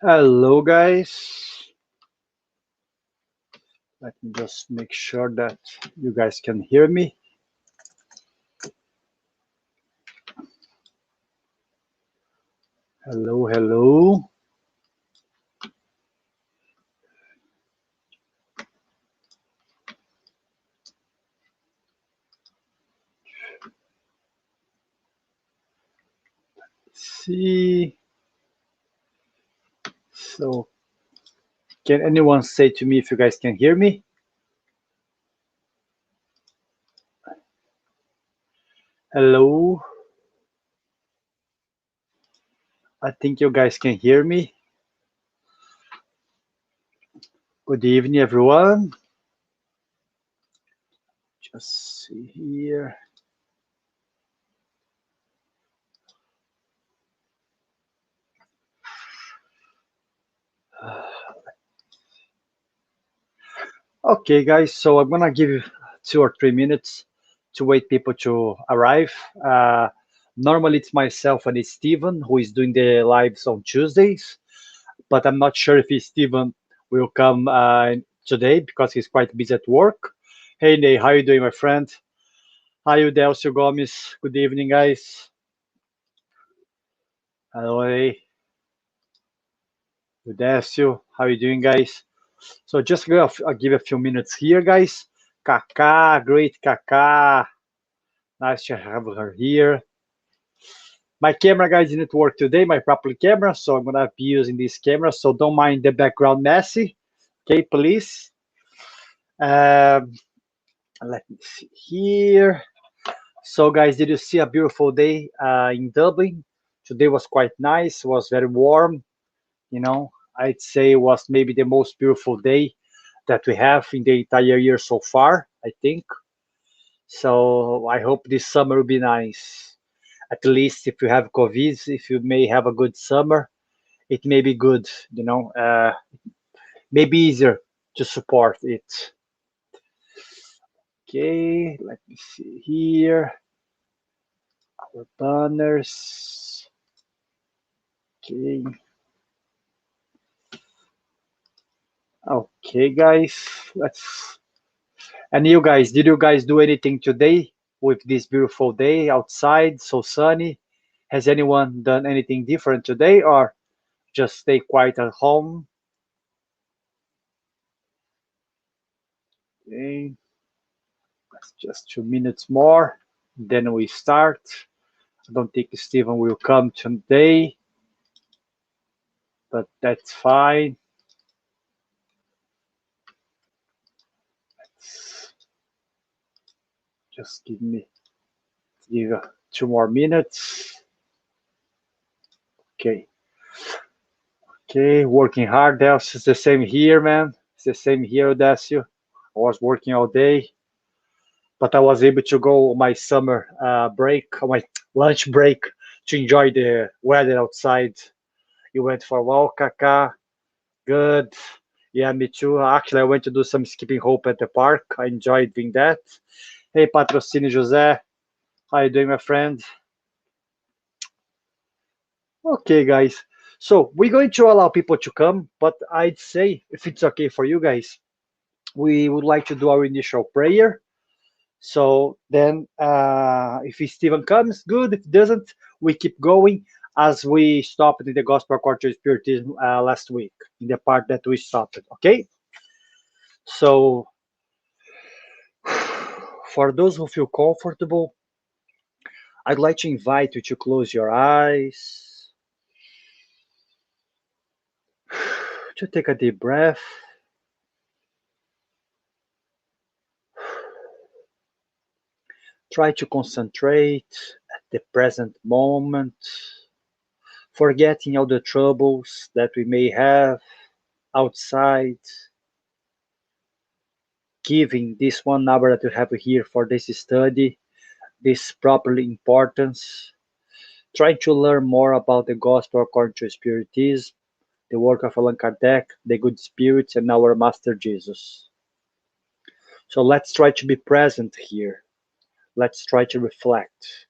Hello, guys. Let me just make sure that you guys can hear me. Hello, hello. Let's see. So, can anyone say to me if you guys can hear me? Hello. I think you guys can hear me. Good evening, everyone. Just see here. Okay, guys. So I'm gonna give you 2 or 3 minutes to wait people to arrive. Normally it's myself and it's Stevan who is doing the lives on Tuesdays, but I'm not sure if Stevan will come today because he's quite busy at work. Hey Ney, how you doing, my friend? Hi, Delcio Gomes. Good evening, guys. Hello, hey. Delcio, how you doing, guys? So just I'll give a few minutes here, guys. Kaká, great Kaká. Nice to have her here. My camera, guys, didn't work today, my proper camera, so I'm gonna be using this camera. So don't mind the background messy, okay, please. Um, Let me see here. So, guys, did you see a beautiful day in Dublin? Today was quite nice. Was very warm. I'd say it was maybe the most beautiful day that we have in the entire year so far, I think. So I hope this summer will be nice. At least if you have COVID, if you may have a good summer, it may be good, maybe easier to support it. Okay, let me see here. Our banners. Okay. Okay, guys. Let's. And you guys, did you guys do anything today with this beautiful day outside, so sunny? Has anyone done anything different today, or just stay quiet at home? Okay. That's just 2 minutes more. Then we start. I don't think Steven will come today, but that's fine. Just give 2 more minutes. Okay. Okay, working hard. That's the same here, man. It's the same here, Dacio. I was working all day, but I was able to go on my summer break, on my lunch break, to enjoy the weather outside. You went for a walk, Kaka. Good. Yeah, me too. Actually, I went to do some skipping rope at the park. I enjoyed doing that. Hey, Patrocínio José. How you doing, my friend? Okay, guys. So we're going to allow people to come, but I'd say, if it's okay for you guys, we would like to do our initial prayer. So then, if Stephen comes, good. If he doesn't, we keep going as we stopped in the Gospel according to Spiritism last week, in the part that we stopped. Okay? So, for those who feel comfortable, I'd like to invite you to close your eyes, to take a deep breath. Try to concentrate at the present moment, forgetting all the troubles that we may have outside, giving this 1 hour that we have here for this study this properly importance, trying to learn more about the gospel according to Spiritism, the work of Allan Kardec, the good spirits, and our Master Jesus. So let's try to be present here. Let's try to reflect.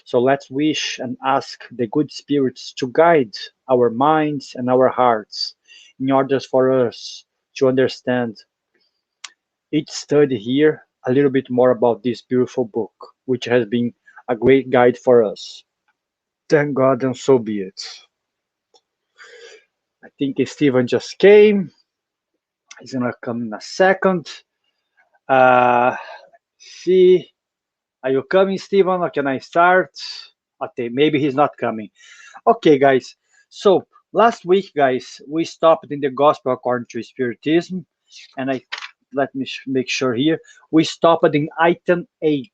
So let's wish and ask the good spirits to guide our minds and our hearts in order for us to understand each study here a little bit more about this beautiful book, which has been a great guide for us. Thank God, and so be it. I think Stevan just came. He's gonna come in a second. See, are you coming, Stevan, or can I start? Okay, maybe he's not coming. Okay, guys. So last week, guys, we stopped in the Gospel according to Spiritism, and I let me make sure here we stopped in item 8.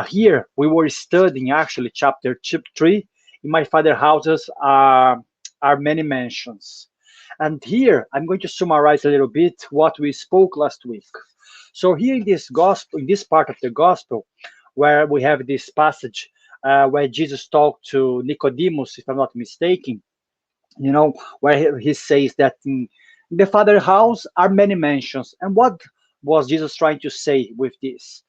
Here we were studying actually chapter 3. In my father's houses are many mansions, and here I'm going to summarize a little bit what we spoke last week. So here in this gospel, in this part of the gospel, where we have this passage where Jesus talked to Nicodemus, if I'm not mistaken, where he says that in the Father's house are many mansions. And what was Jesus trying to say with this?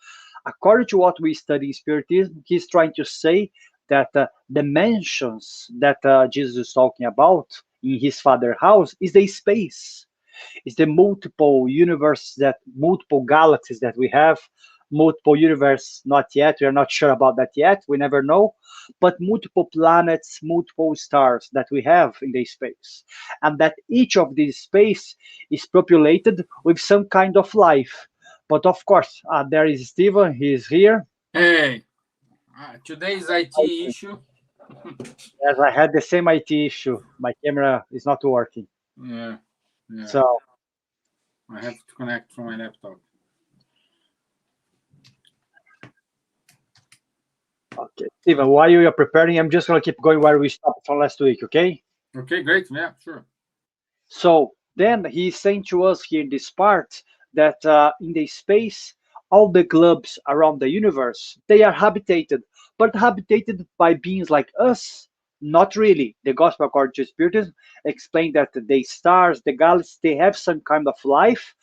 According to what we study in Spiritism, he's trying to say that the mansions that Jesus is talking about in his Father's house is the space, is the multiple universes, that multiple galaxies that we have, multiple universe not yet, we are not sure about that yet, we never know, but multiple planets, multiple stars that we have in the space, and that each of these space is populated with some kind of life. But of course, there is Stevan, he is here. Hey, today's IT issue. Yes, I had the same IT issue. My camera is not working. Yeah. So I have to connect from my laptop. okay, Stevan, while you are preparing, I'm just going to keep going where we stopped from last week, okay? Okay, great. Yeah, sure. So then he's saying to us here in this part that in the space, all the globes around the universe, they are habitated, but habitated by beings like us? Not really. The Gospel according to Spiritism explain that the stars, the galaxies, they have some kind of life,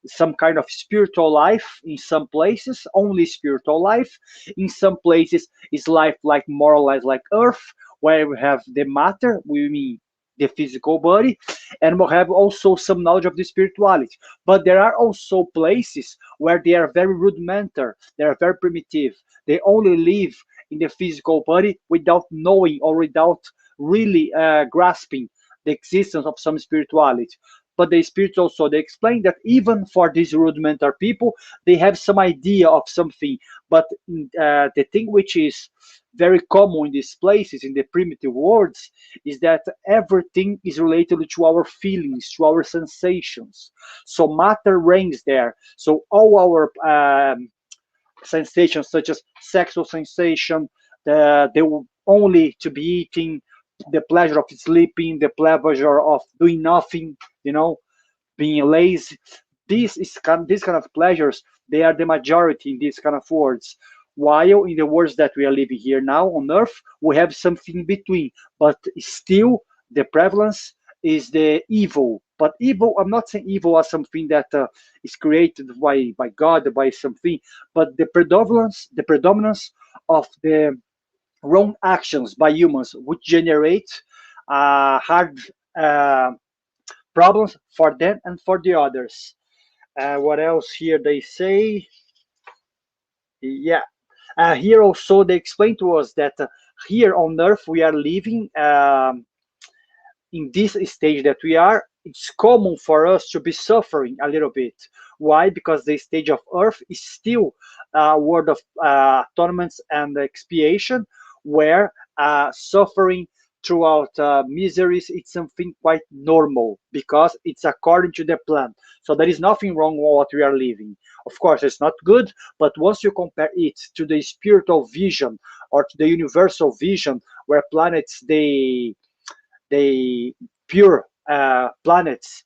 some kind of spiritual life in some places, only spiritual life. In some places, is life like more or less like Earth, where we have the matter, we mean the physical body, and we have also some knowledge of the spirituality. But there are also places where they are very rudimentary, they are very primitive. They only live in the physical body without knowing or without really grasping the existence of some spirituality. But the spirits also, they explain that even for these rudimentary people, they have some idea of something. But the thing which is very common in these places, in the primitive worlds, is that everything is related to our feelings, to our sensations. So matter reigns there. So all our sensations, such as sexual sensation, the only to be eating, the pleasure of sleeping, the pleasure of doing nothing, being lazy. These kind of pleasures, they are the majority in these kind of words. While in the words that we are living here now on Earth, we have something between, but still the prevalence is the evil. But evil, I'm not saying evil as something that is created by God, by something, but the predominance of the wrong actions by humans, which generate hard problems for them and for the others. What else here they say? Yeah. Here also they explain to us that here on Earth we are living in this stage that we are. It's common for us to be suffering a little bit. Why? Because the stage of Earth is still a world of atonements and expiation, where suffering throughout miseries, it's something quite normal because it's according to the plan. So there is nothing wrong with what we are living. Of course, it's not good, but once you compare it to the spiritual vision or to the universal vision, where planets they pure planets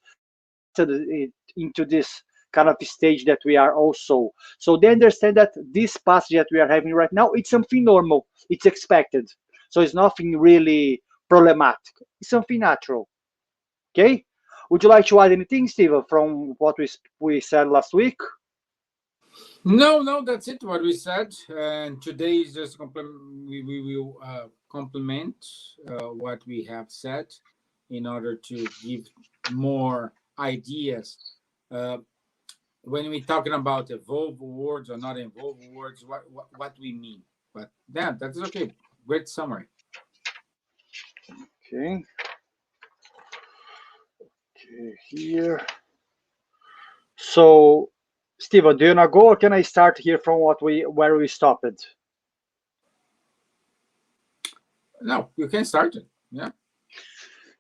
into this kind of stage that we are also. So they understand that this passage that we are having right now, it's something normal, it's expected. So it's nothing really problematic. It's something natural. Okay? Would you like to add anything, Steven, from what we said last week? No, that's it. What we said, and today is just we will complement what we have said in order to give more ideas. Uh, when we're talking about evolve words or not evolve words, what we mean. But yeah, that is okay. Great summary. Okay. Okay, here. So, Steven, do you wanna go or can I start here from where we stopped? No, you can start it. Yeah.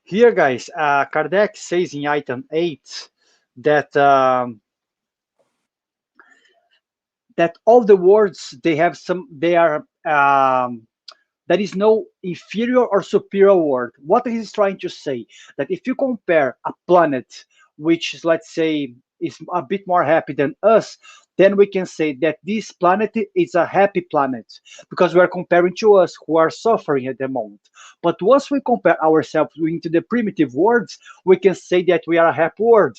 Here, guys, Kardec says in item 8 that that all the words they are there is no inferior or superior word. What he's trying to say that if you compare a planet which is, let's say, is a bit more happy than us, then we can say that this planet is a happy planet because we are comparing to us who are suffering at the moment. But once we compare ourselves into the primitive words, we can say that we are a happy world.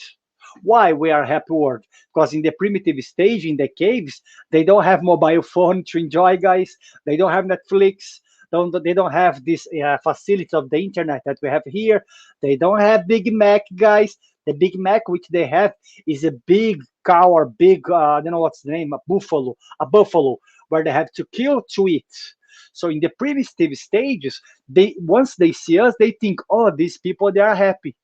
Why we are a happy world? Because in the primitive stage, in the caves, they don't have mobile phone to enjoy, guys. They don't have Netflix. They don't have this facility of the internet that we have here. They don't have Big Mac, guys. The Big Mac which they have is a big cow or big I don't know what's the name, a buffalo where they have to kill to eat. So in the primitive stages, they once they see us, they think, oh, these people they are happy,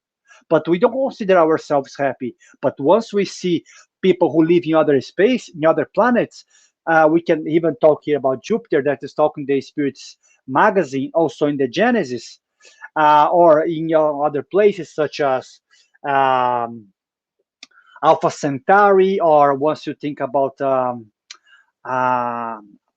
but we don't consider ourselves happy. But once we see people who live in other space, in other planets, we can even talk here about Jupiter that is talking the Spirits magazine, also in the Genesis, or in other places such as um, Alpha Centauri, or once you think about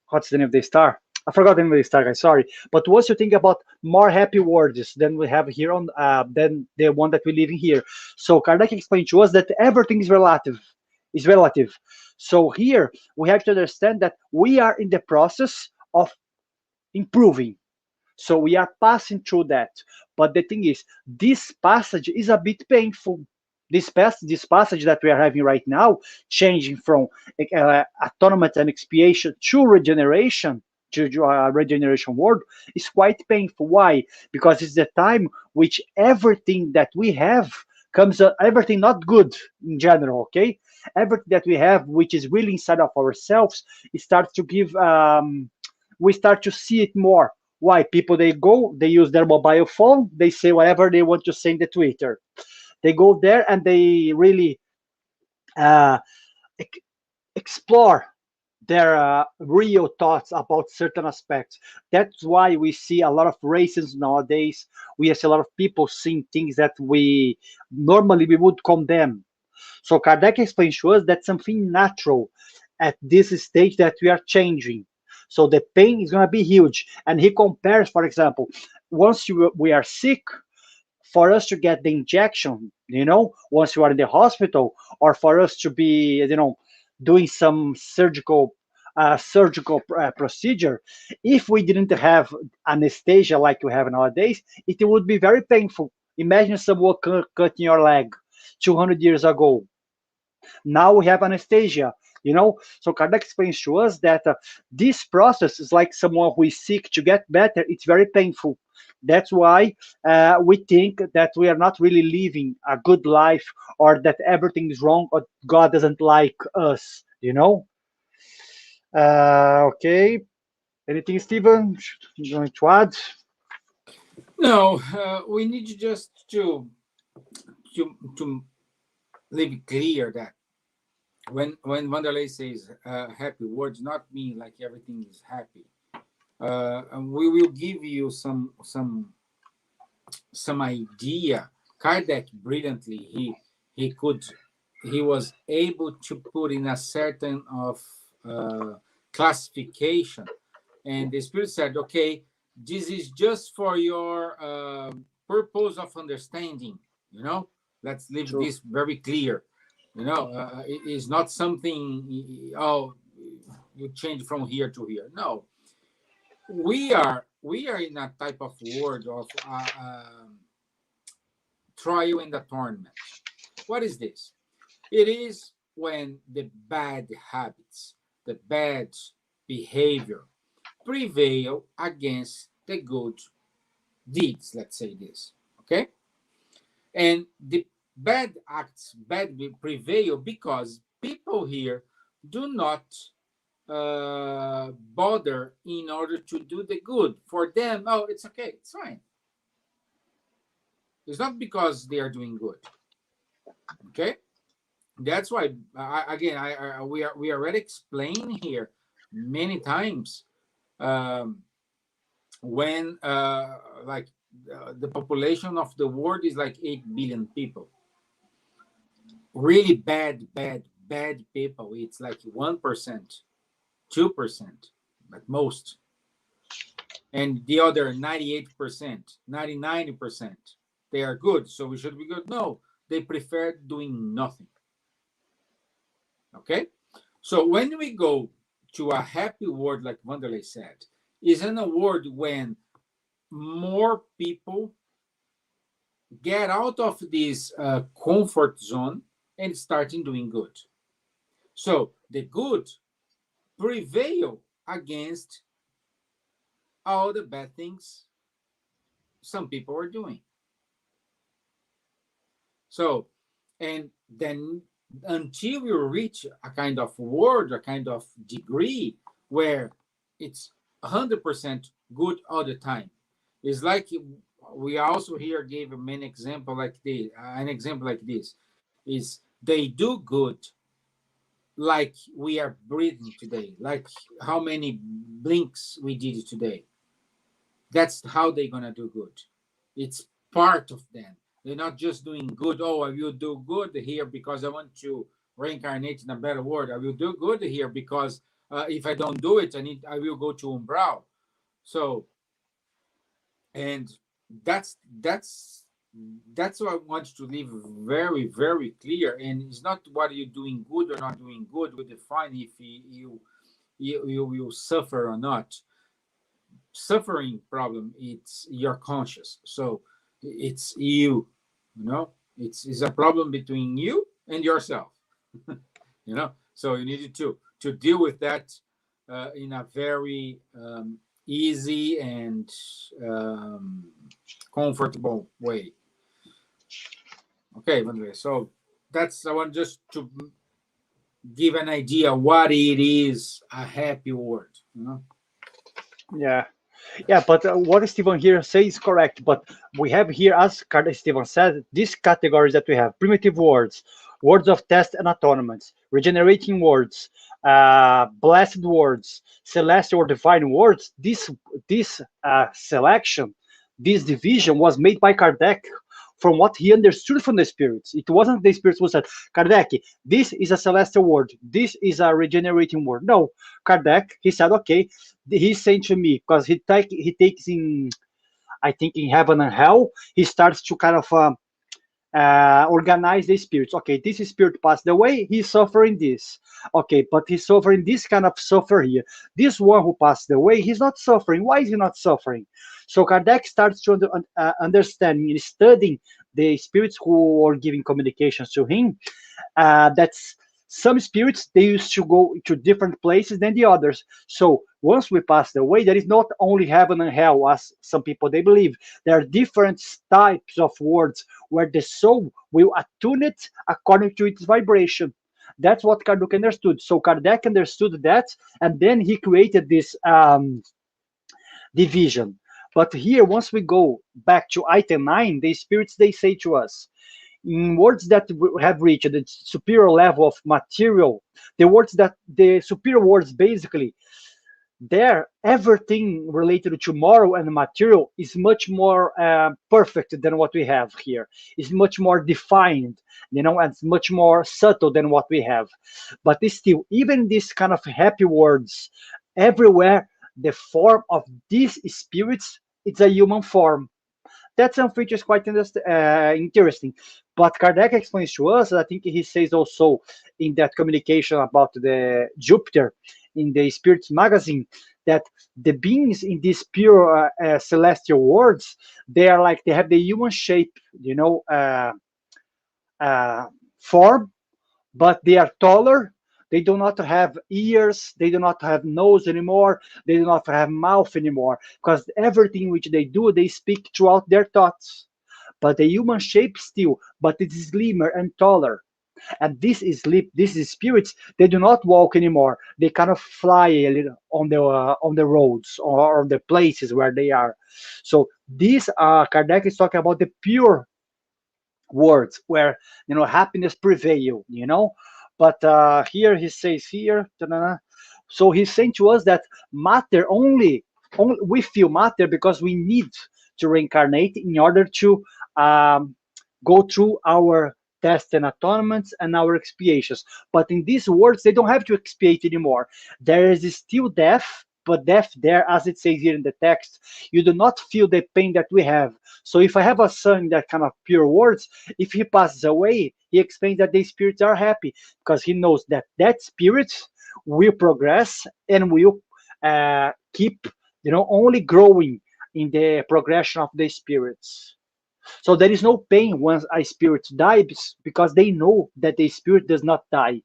what's the name of the star? I forgot the name of the star, guys. Sorry, but once you think about more happy words than we have here on, than the one that we live in here. So Kardec explained to us that everything is relative. Is relative. So here we have to understand that we are in the process of improving. So we are passing through that. But the thing is, this passage is a bit painful. This passage that we are having right now, changing from atonement and expiation to regeneration, to regeneration world, is quite painful. Why? Because it's the time which everything that we have comes, everything not good in general, okay? Everything that we have, which is really inside of ourselves, it starts to give, we start to see it more. Why? People, they use their mobile phone, they say whatever they want to say in the Twitter. They go there and they really uh, explore their real thoughts about certain aspects. That's why we see a lot of racism nowadays. We see a lot of people seeing things that we normally we would condemn. So Kardec explains to us that something natural at this stage that we are changing. So the pain is going to be huge. And he compares, for example, once we are sick, for us to get the injection, once you are in the hospital, or for us to be, doing some surgical procedure, if we didn't have anesthesia like we have nowadays, it would be very painful. Imagine someone cutting your leg 200 years ago. Now we have anesthesia. So Kardec explains to us that this process is like someone who is sick to get better. It's very painful. That's why we think that we are not really living a good life, or that everything is wrong, or God doesn't like us. Okay. Anything, Steven, you want to add? No, we need just to leave it clear that when Wanderley says happy words, not mean like everything is happy. And we will give you some idea. Kardec brilliantly he was able to put in a certain of classification, and the Spirit said, "Okay, this is just for your purpose of understanding. Let's leave True. this very clear. It is not something. Oh, you change from here to here. No, we are in a type of world of trial and atonement. What is this? It is when the bad habits, the bad behavior prevail against the good deeds, let's say this, okay? And the bad acts, prevail because people here do not bother in order to do the good. For them, oh, it's okay, it's fine. It's not because they are doing good, okay? That's why, we already explained here many times, when like the population of the world is like 8 billion people. Really bad people, it's like 1%, 2% at most. And the other 98%, 99%, they are good, so we should be good. No, they prefer doing nothing. Okay? So when we go to a happy world, like Wanderley said, is in a world when more people get out of this comfort zone and starting doing good. So the good prevail against all the bad things some people are doing. So, and then until we reach a kind of world, a kind of degree where it's 100% good all the time. It's like we also here gave a main example like this. An example like this is they do good like we are breathing today, like how many blinks we did today. That's how they're gonna do good. It's part of them. They're not just doing good. Oh, I will do good here because I want to reincarnate in a better world. I will do good here because if I don't do it, I will go to umbral. So, and that's what I want to leave very, very clear. And it's not what you're doing good or not doing good will define if you will suffer or not. Suffering problem, it's your conscious. So it's you, it's a problem between you and yourself. So you need to deal with that in a very easy and comfortable way. Okay, Andre, so that's, I want just to give an idea what it is, a happy word. Yeah, but what Stevan here says is correct. But we have here, as Stevan said, these categories that we have: primitive words, words of test and atonement, regenerating words, blessed words, celestial or divine words. This selection, this division was made by Kardec from what he understood from the spirits. It wasn't the spirits who said, Kardec, this is a celestial word, this is a regenerating word. No, Kardec, he said, okay, he's saying to me, because he takes in, I think in heaven and hell, he starts to kind of organize the spirits. Okay, this spirit passed away, he's suffering this. Okay, but he's suffering this kind of suffer here. This one who passed away, he's not suffering. Why is he not suffering? So Kardec starts to understand in studying the spirits who are giving communications to him, that's some spirits, they used to go to different places than the others. So once we pass away, there is not only heaven and hell, as some people they believe. There are different types of words where the soul will attune it according to its vibration. That's what Kardec understood. So Kardec understood that, and then he created this division. But here, once we go back to item 9, the spirits, they say to us, in words that have reached the superior level of material, the superior words, basically, there, everything related to moral and material is much more perfect than what we have here. It's much more defined, and it's much more subtle than what we have. But it's still, even these kind of happy words, everywhere, the form of these spirits, it's a human form. That's something which is quite interesting. But Kardec explains to us, I think he says also in that communication about the Jupiter in the Spirits magazine, that the beings in these pure celestial worlds, they are like, they have the human shape, form, but they are taller. They do not have ears. They do not have nose anymore. They do not have mouth anymore, because everything which they do, they speak throughout their thoughts. But the human shape still, but it is slimmer and taller. And this is spirits. They do not walk anymore. They kind of fly a little on the roads or on the places where they are. So this Kardec is talking about the pure words where happiness prevail. But here he says here, ta-da-da. So he's saying to us that matter only we feel matter because we need to reincarnate in order to um, go through our tests and atonements and our expiations. But in these words, they don't have to expiate anymore. There is still death, but death there, as it says here in the text, you do not feel the pain that we have. So if I have a son in that kind of pure words, if he passes away, he explains that the spirits are happy because he knows that that spirit will progress and will keep, only growing in the progression of the spirits. So there is no pain once a spirit dies because they know that the spirit does not die.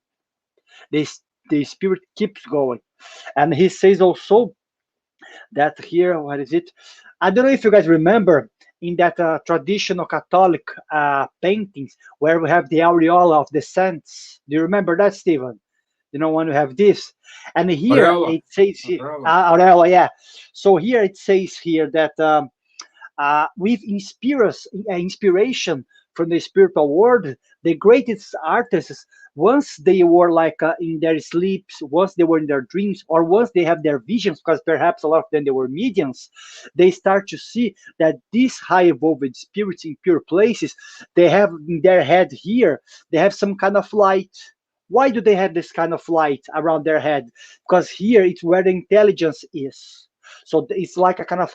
The, the spirit keeps going. And he says also that here, what is it? I don't know if you guys remember in that traditional Catholic paintings where we have the aureola of the saints. Do you remember that, Stevan? When we have this. And here Aureola. it says, Aureola. aureola, yeah. So here it says here that with inspiration from the spiritual world, the greatest artists, once they were like in their sleeps, once they were in their dreams, or once they have their visions, because perhaps a lot of them they were mediums, they start to see that these high evolved spirits in pure places, they have in their head here, they have some kind of light. Why do they have this kind of light around their head? Because here it's where the intelligence is. So it's like a kind of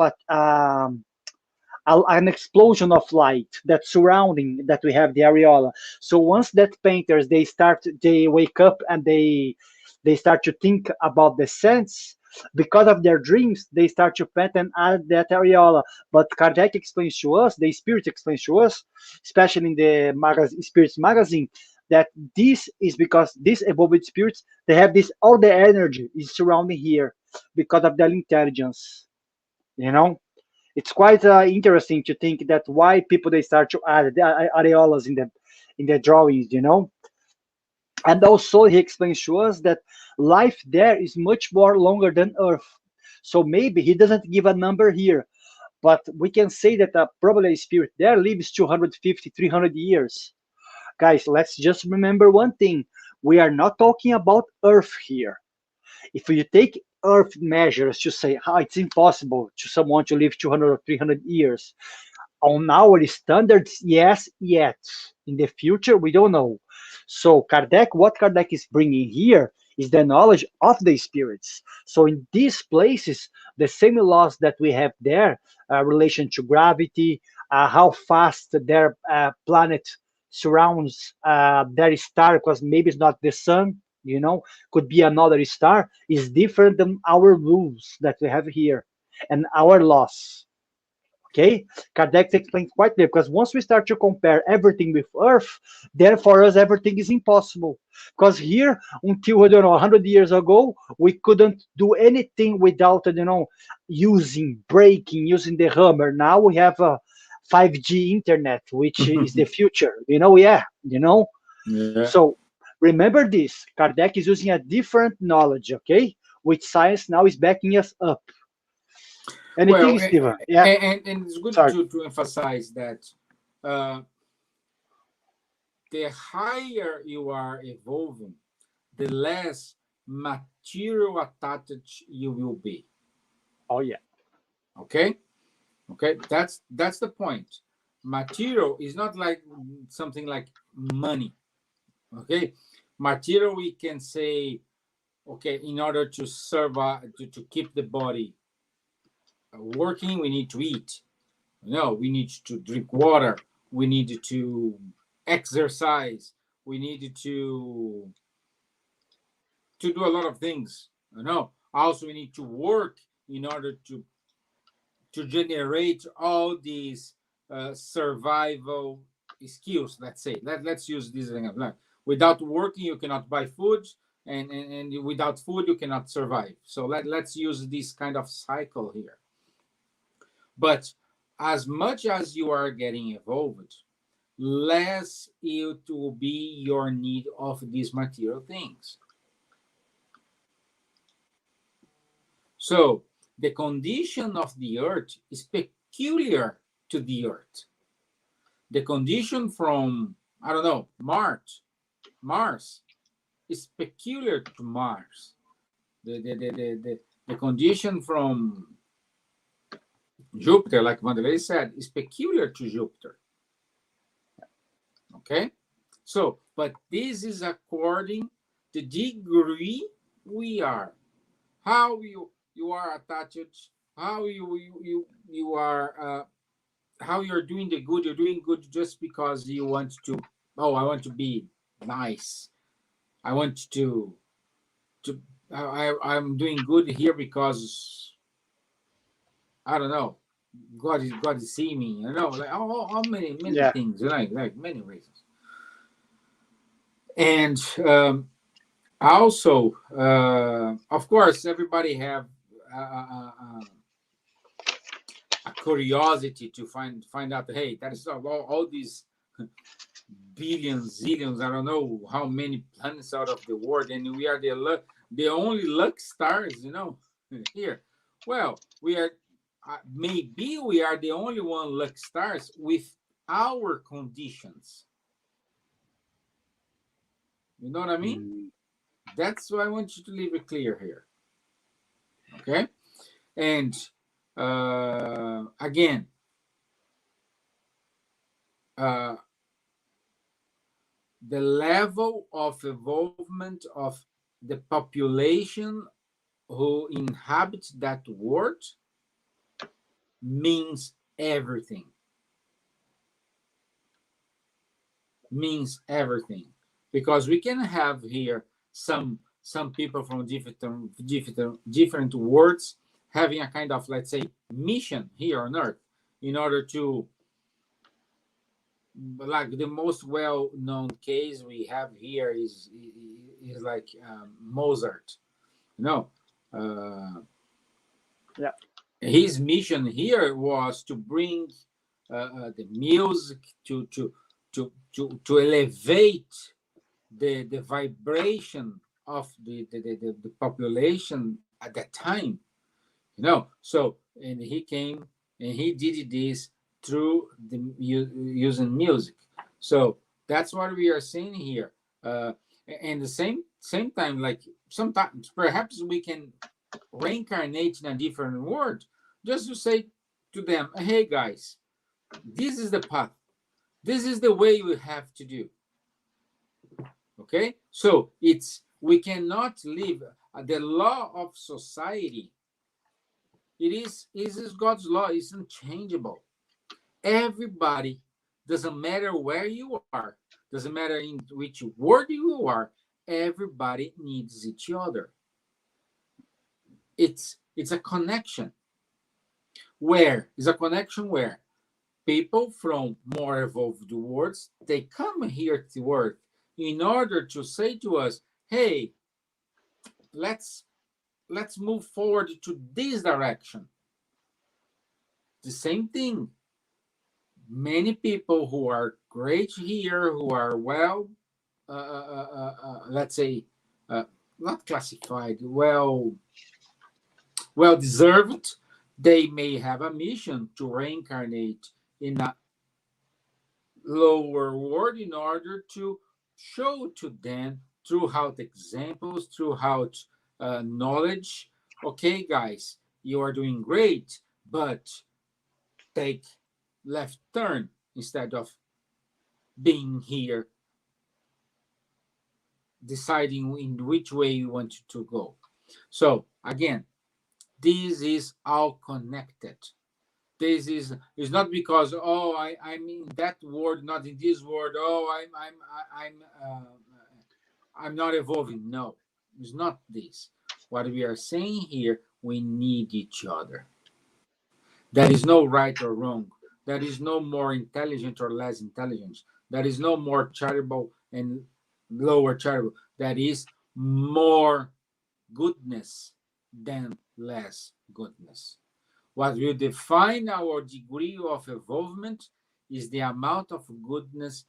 an explosion of light that's surrounding that we have the areola. So once that painters they wake up and they start to think about the sense because of their dreams, they start to paint and add that areola. But Kardec explains to us, the spirit explains to us, especially in the spirits magazine, that this is because these evolved spirits, they have this, all the energy is surrounding here because of their intelligence. It's quite interesting to think that why people they start to add the areolas in the drawings. And also he explains to us that life there is much more longer than Earth. So maybe he doesn't give a number here, but we can say that probably a spirit there lives 250, 300 years. Guys, let's just remember one thing: we are not talking about Earth here. If you take Earth measures to say how it's impossible to someone to live 200 or 300 years, on our standards, yes, yet in the future, we don't know. So what Kardec is bringing here is the knowledge of the spirits. So in these places, the same laws that we have there, relation to gravity, how fast their planet surrounds their star, because maybe it's not the sun, could be another star, is different than our rules that we have here and our laws. Okay, Kardec explains quite clear, because once we start to compare everything with Earth, then for us everything is impossible. Because here, until I don't know 100 years ago, we couldn't do anything without using braking, using the hammer. Now we have a 5G internet, which is the future. Yeah. So remember this: Kardec is using a different knowledge, okay, which science now is backing us up. Anything, Well, Steven? Yeah. and it's good Sorry. to emphasize that uh, the higher you are evolving, the less material attached you will be. Oh yeah. Okay, okay, that's the point. Material is not like something like money. Okay, material we can say, okay, in order to survive, to keep the body working, we need to eat. No, we need to drink water. We need to exercise. We need to do a lot of things. No, also we need to work in order to generate all these survival skills. Let's say let's use this thing. Without working, you cannot buy food, and without food, you cannot survive. So let's use this kind of cycle here. But as much as you are getting evolved, less it will be your need of these material things. So the condition of the earth is peculiar to the earth. The condition from, I don't know, Mars is peculiar to Mars. The condition from Jupiter, like Wanderley said, is peculiar to Jupiter. Okay? So, but this is according to the degree we are. How you are attached, how you are, how you're doing the good. You're doing good just because you want to, oh, I want to be nice. I want to I'm doing good here because, I don't know, God is seeing me, you know, like how many Yeah. things, like many reasons. And also, of course, everybody have a curiosity to find out. Hey, that is all these billions, zillions, I don't know how many planets out of the world, and we are the only luck stars, you know, here. Well, we are maybe we are the only one luck stars with our conditions. You know what I mean? That's why I want you to leave it clear here. Okay? And again, the level of evolvement of the population who inhabit that world means everything. Means everything. Because we can have here some people from different worlds having a kind of, let's say, mission here on Earth in order to, like the most well-known case we have here is like Mozart. You know, Yeah. his mission here was to bring the music to elevate the vibration of the population at that time, you know. So, and he came and he did this through using music. So that's what we are saying here. And the same time, like sometimes perhaps we can reincarnate in a different world, just to say to them, hey guys, this is the path, this is the way you have to do. Okay, so we cannot live the law of society. It is God's law, is unchangeable. Everybody, doesn't matter where you are, doesn't matter in which world you are, everybody needs each other. It's a connection. Where is a connection where people from more evolved worlds, they come here to Earth in order to say to us, hey, let's move forward to this direction. The same thing. Many people who are great here, who are well, let's say, not classified, well deserved, they may have a mission to reincarnate in a lower world in order to show to them throughout examples, throughout knowledge, okay, guys, you are doing great, but take left turn instead of being here deciding in which way you want to go. So again, this is all connected. This is not because, oh, I'm in that world, not in this world. Oh, I'm not evolving. No, it's not this. What we are saying here, we need each other. There is no right or wrong. There is no more intelligent or less intelligent. There is no more charitable and lower charitable. That is more goodness than less goodness. What will define our degree of involvement is the amount of goodness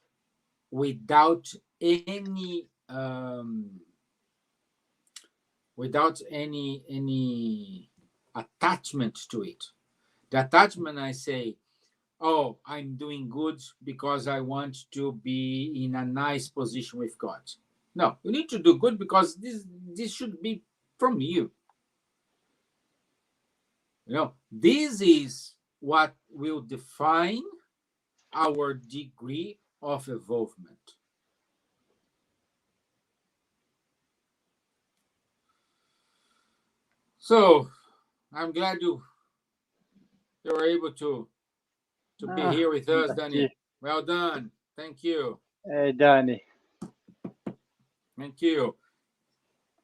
without any attachment to it. The attachment, I say, oh, I'm doing good because I want to be in a nice position with God. No, you need to do good because this should be from you. You know, this is what will define our degree of involvement. So I'm glad you were able to be here with us, Danny. Well done. Thank you. Hey, Danny. Thank you.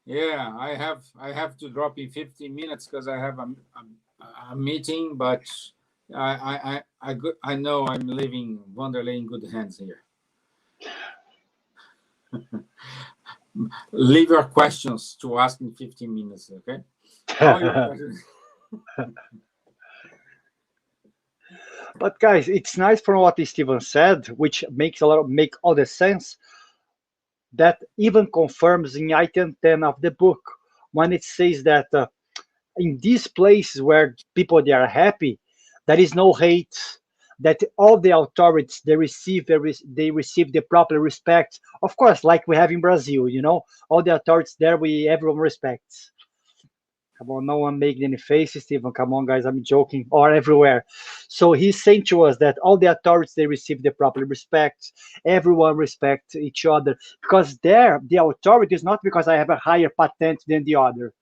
Yeah, I have to drop in 15 minutes because I have a meeting, but I know I'm leaving Wanderley in good hands here. Leave your questions to ask in 15 minutes, okay? But guys, it's nice from what Stevan said, which makes make all the sense. That even confirms in item 10 of the book when it says that in these places where people they are happy, there is no hate. That all the authorities they receive the proper respect. Of course, like we have in Brazil, you know, all the authorities there everyone respects. Come on, no one making any faces, Stevan. Come on, guys, I'm joking. Or everywhere. So he's saying to us that all the authorities they receive the proper respect. Everyone respects each other because there the authority is not because I have a higher patent than the other.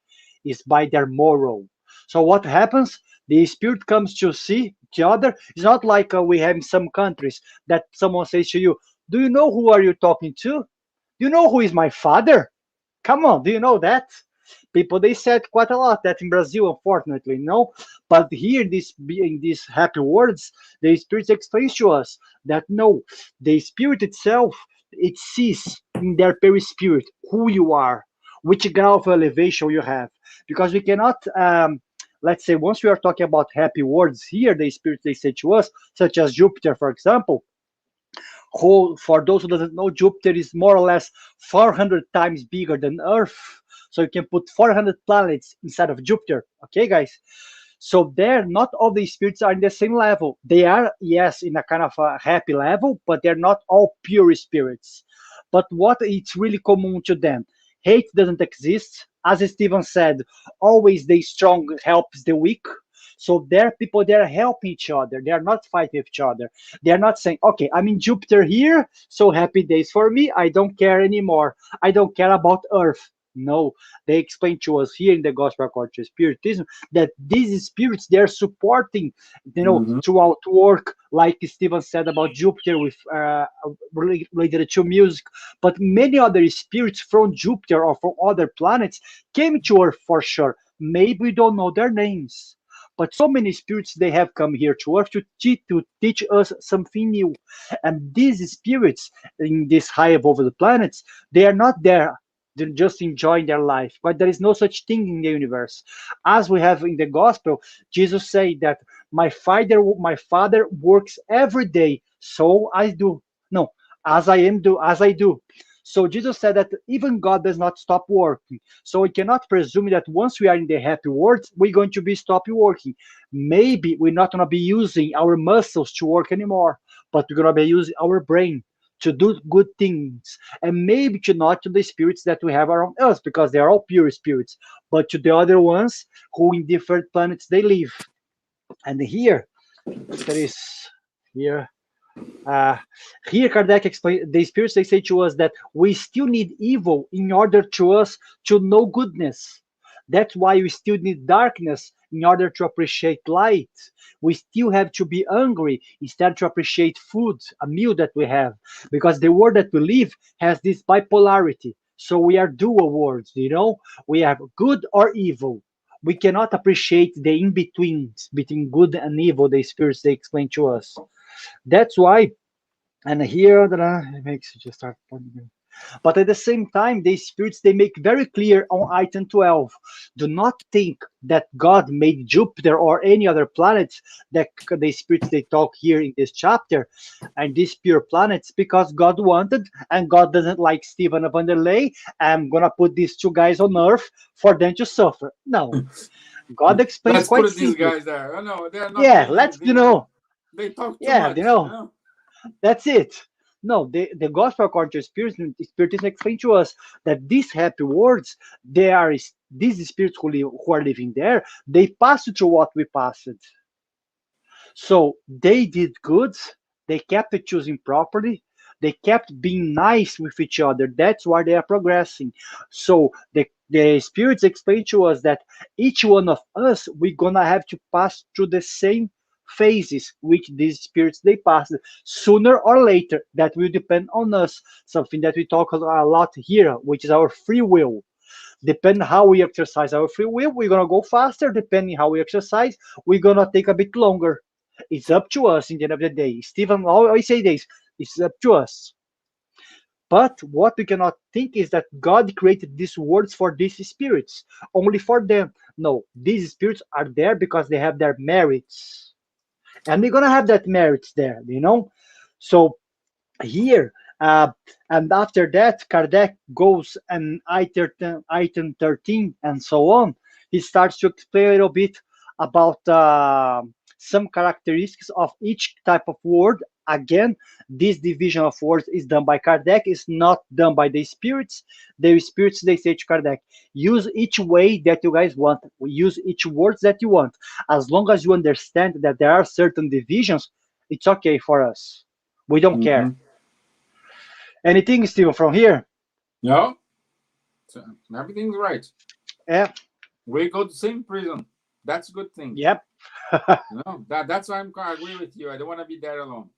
It's by their moral. So what happens? The spirit comes to see each other. It's not like we have in some countries that someone says to you, "Do you know who are you talking to? Do you know who is my father? Come on, do you know that?" People they said quite a lot that in Brazil, unfortunately, no. But here, in these happy words, the spirit explains to us that no, the spirit itself it sees in their perispirit who you are, which grade of elevation you have, because we cannot. Let's say once we are talking about happy words here, the spirit they say to us, such as Jupiter, for example, who, for those who doesn't know, Jupiter is more or less 400 times bigger than Earth. So you can put 400 planets inside of Jupiter. Okay, guys? So there, not all the spirits are in the same level. They are, yes, in a kind of a happy level, but they're not all pure spirits. But what it's really common to them? Hate doesn't exist. As Stevan said, always the strong helps the weak. So there, people they're helping each other. They are not fighting with each other. They are not saying, "Okay, I'm in Jupiter here, so happy days for me. I don't care anymore. I don't care about Earth." No, they explain to us here in the Gospel according to Spiritism that these spirits they are supporting, you know, throughout work, like Stevan said about Jupiter with related to music, but many other spirits from Jupiter or from other planets came to Earth for sure. Maybe we don't know their names. But so many spirits they have come here to Earth to teach us something new. And these spirits in these high evolved planets, they are not there they're just enjoying their life, but there is no such thing in the universe. As we have in the gospel, Jesus said that my father works every day, so I do. No, as I do. So Jesus said that even God does not stop working. So we cannot presume that once we are in the happy world, we're going to be stopping working. Maybe we're not going to be using our muscles to work anymore, but we're going to be using our brain to do good things, and maybe to not to the spirits that we have around us, because they are all pure spirits, but to the other ones who in different planets they live. And here, there is here. Here, Kardec explains the spirits. They say to us that we still need evil in order to us to know goodness. That's why we still need darkness in order to appreciate light. We still have to be hungry instead to appreciate food, a meal that we have, because the world that we live has this bipolarity. So we are dual worlds, you know. We have good or evil. We cannot appreciate the in-betweens between good and evil. The spirits they explain to us. That's why, and here it makes you just start. But at the same time, the spirits, they make very clear on item 12. Do not think that God made Jupiter or any other planets, that the spirits, they talk here in this chapter, and these pure planets, because God wanted, and God doesn't like Stevan of Wanderley. I'm going to put these two guys on earth for them to suffer. No. God explains Let's quite put these simply. guys there. Oh, no, they're not Yeah, doing let's, anything. They talk too yeah, much. You know? that's it. No, the gospel according to Spiritism explain to us that these happy words, they are these spirits who are living there, they pass through what we passed. So they did good, they kept choosing properly, they kept being nice with each other. That's why they are progressing. So the spirits explain to us that each one of us, we're gonna have to pass through the same phases which these spirits they pass sooner or later. That will depend on us. Something that we talk a lot here, which is our free will. Depending how we exercise our free will, we're gonna go faster. Depending how we exercise, we're gonna take a bit longer. It's up to us in the end of the day. Stevan always say this, it's up to us. But what we cannot think is that God created these words for these spirits, only for them. No, these spirits are there because they have their merits. And they're gonna have that merits there, you know? So here, and after that, Kardec goes and item 13 and so on. He starts to explain a little bit about some characteristics of each type of word. Again, this division of words is done by Kardec, it's not done by the spirits. The spirits, they say to Kardec, use each way that you guys want, use each words that you want. As long as you understand that there are certain divisions, it's okay for us. We don't care. Anything, Steven, from here? No, so everything's right. Yeah. We go to the same prison. That's a good thing. Yep. No, that's why I agree with you. I don't want to be there alone.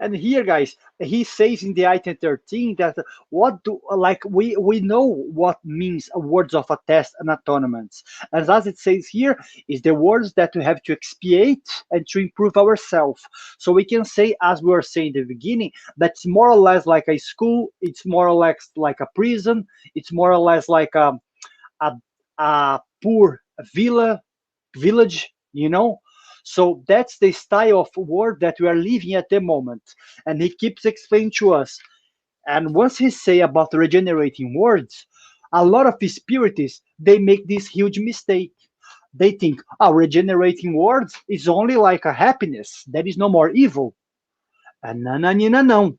And here, guys, he says in the item 13 that what do like we know what means words of attest and atonements. As it says here, is the words that we have to expiate and to improve ourselves. So we can say, as we were saying in the beginning, that's more or less like a school, it's more or less like a prison, it's more or less like a, a poor village, you know. So that's the style of word that we are living at the moment. And he keeps explaining to us. And once he say about regenerating words, a lot of the spiritists, they make this huge mistake. They think, oh, regenerating words is only like a happiness. There is no more evil. And no.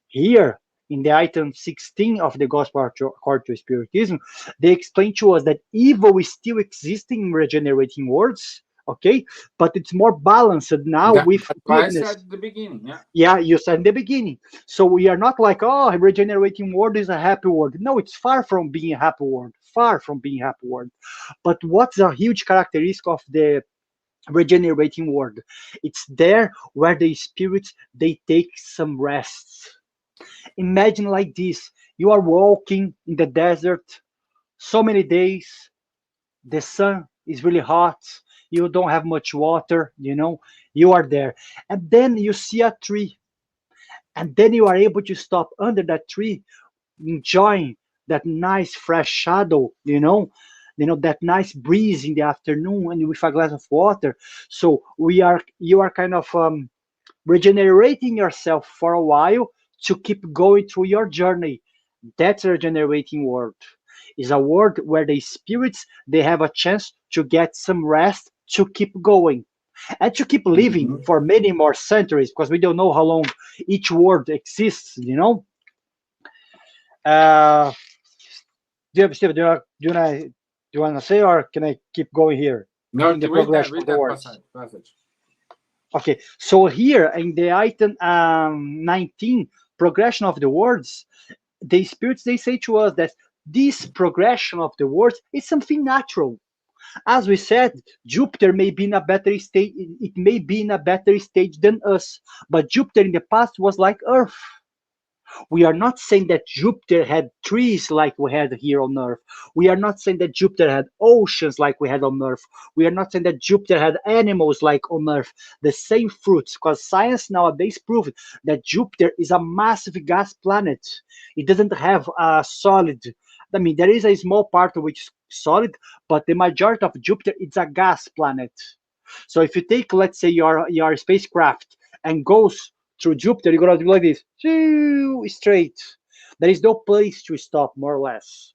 Here, in the item 16 of the Gospel according to Spiritism, they explain to us that evil is still existing in regenerating words, okay? But it's more balanced now with That's why I goodness. said at the beginning. Yeah. Yeah, you said in the beginning. So we are not like, oh, regenerating word is a happy word. No, it's far from being a happy word. Far from being a happy word. But what's a huge characteristic of the regenerating word? It's there where the spirits, they take some rest. Imagine like this, you are walking in the desert so many days, the sun is really hot, you don't have much water, you know, you are there, and then you see a tree, and then you are able to stop under that tree, enjoying that nice fresh shadow, that nice breeze in the afternoon, and with a glass of water. So you are kind of regenerating yourself for a while to keep going through your journey. That's a regenerating word. Is a word where the spirits, they have a chance to get some rest to keep going and to keep living for many more centuries, because we don't know how long each word exists. Uh, Steve, do you want to say, or can I keep going here No, in the read that. progression Read of the that words? passage. Okay, so here in the item 19, progression of the words, the spirits, they say to us that this progression of the words is something natural. As we said, Jupiter may be in a better state, it may be in a better stage than us, but Jupiter in the past was like Earth. We are not saying that Jupiter had trees like we had here on Earth. We are not saying that Jupiter had oceans like we had on Earth. We are not saying that Jupiter had animals like on Earth, the same fruits, because science nowadays proved that Jupiter is a massive gas planet. It doesn't have a solid. I mean, there is a small part of which is solid, but the majority of Jupiter is a gas planet. So if you take, let's say, your spacecraft and goes through Jupiter, you're gonna do like this, straight. There is no place to stop, more or less.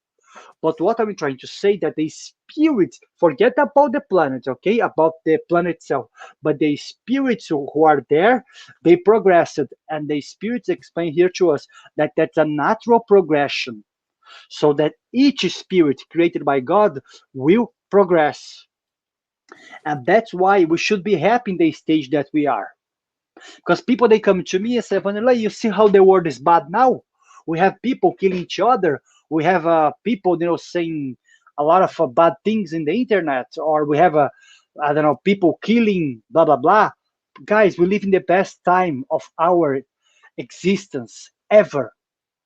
But what I'm trying to say that the spirits, forget about the planet, okay, about the planet itself, but the spirits who are there, they progressed, and the spirits explain here to us that that's a natural progression, so that each spirit created by God will progress. And that's why we should be happy in the stage that we are. Because people, they come to me and say, Vanilla, you see how the world is bad now? We have people killing each other. We have people, saying a lot of bad things in the internet, or we have, I don't know, people killing, blah, blah, blah. Guys, we live in the best time of our existence ever.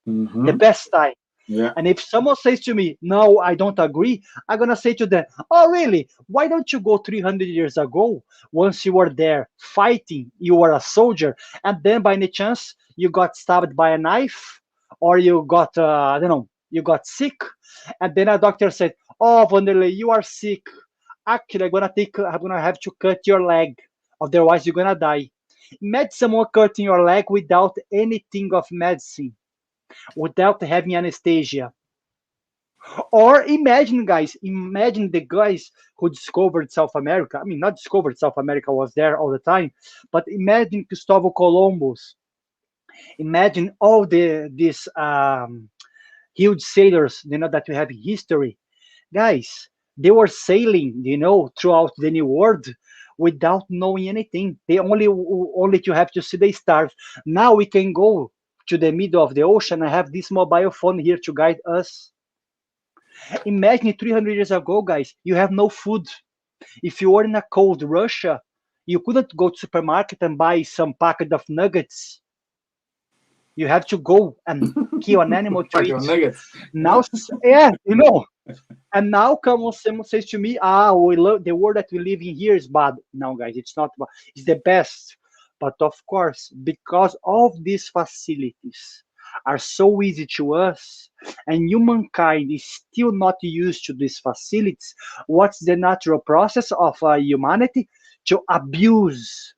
The best time. Yeah. And if someone says to me, no, I don't agree, I'm going to say to them, oh, really? Why don't you go 300 years ago? Once you were there fighting, you were a soldier, and then by any chance, you got stabbed by a knife, or you got, I don't know, you got sick, and then a doctor said, oh, Wanderley, you are sick. Actually, I'm gonna have to cut your leg, otherwise you're gonna die. Imagine someone cutting your leg without anything of medicine, without having anesthesia. Or imagine, guys, imagine the guys who discovered South America. I mean, not discovered South America, was there all the time, but imagine Cristobal Columbus. Imagine all these huge sailors, that we have in history. Guys, they were sailing, throughout the New World without knowing anything. They only to have to see the stars. Now we can go to the middle of the ocean and have this mobile phone here to guide us. Imagine 300 years ago, guys, you have no food. If you were in a cold Russia, you couldn't go to supermarket and buy some packet of nuggets. You have to go and kill an animal to eat. Nuggets. Now, yeah, and now someone says to me, we love the world that we live in here is bad. No, guys, it's not bad. It's the best. But of course, because of these facilities are so easy to us, and humankind is still not used to these facilities, what's the natural process of humanity? To abuse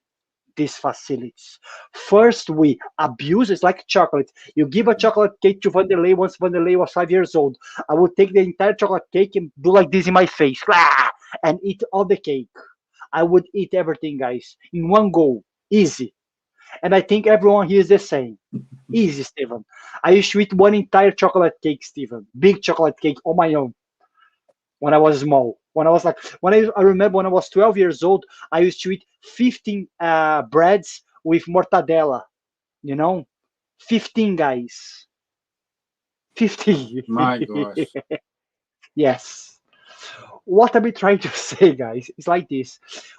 these facilities. First, we abuse. It's like chocolate. You give a chocolate cake to Wanderley once Wanderley was 5 years old. I would take the entire chocolate cake and do like this in my face, and eat all the cake. I would eat everything, guys, in one go, easy. And I think everyone here is the same. Easy, Stevan. I used to eat one entire chocolate cake, Stevan. Big chocolate cake on my own when I was small. When I remember when I was 12 years old, I used to eat 15 breads with mortadella. 15, guys. 15. My gosh. Yes. What I'm trying to say, guys, is like this.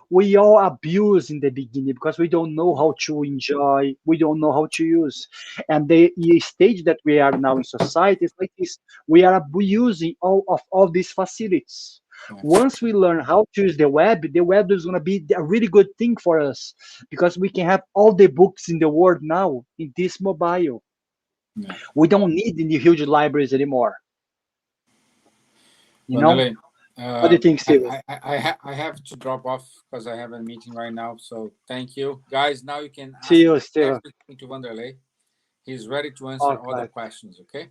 We all abuse in the beginning because we don't know how to enjoy, we don't know how to use. And the stage that we are now in society is like this. We are abusing all these facilities. Once we learn how to use the web is going to be a really good thing for us, because we can have all the books in the world now in this mobile. Yeah. We don't need the huge libraries anymore. Wanderley, what do you think, Steve? I have to drop off because I have a meeting right now. So thank you, guys. Now you can ask See you, Steve. everything to Wanderley. He's ready to answer all the questions. Okay.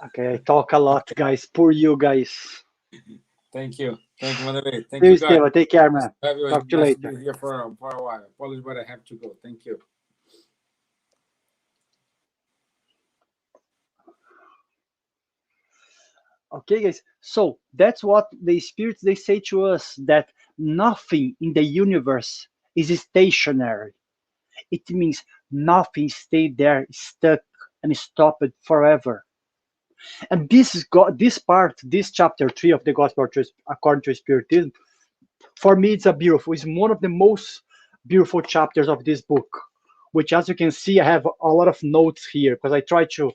Okay, I talk a lot, guys. Poor you guys. Thank you, Wanderley. Thank you, guys. Steve. Take care, man. Talk to you later. Be here for a while. Apologies, but I have to go. Thank you. Okay, guys, so that's what the spirits, they say to us, that nothing in the universe is stationary. It means nothing stayed there, stuck and stopped forever. And this chapter 3 of the Gospel according to Spiritism, for me, it's one of the most beautiful chapters of this book. which, as you can see, I have a lot of notes here because I try to